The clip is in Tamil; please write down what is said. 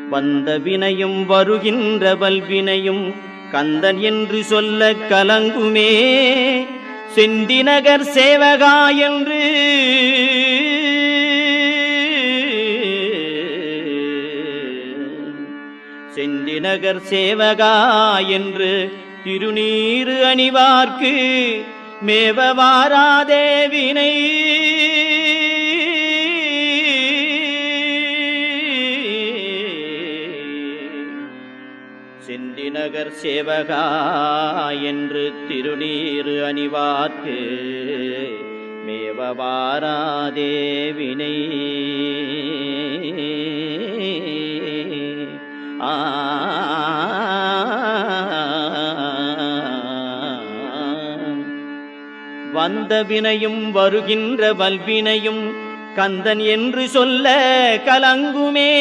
வந்த வினையும் வருகின்ற வல்வினையும் கந்தன் என்று சொல்ல கலங்குமே. செந்திநகர் சேவகா என்று செந்திநகர் சேவகா என்று திருநீறு அணிவார்க்கு மேவ வாராதே வினை. செந்திநகர் சேவகா என்று திருநீறு அணிவார்க்கு மேவ வாராதே வினை. வந்த வினையும் வருகின்ற வல்வினையும் கந்தன் என்று சொல்ல கலங்குமே.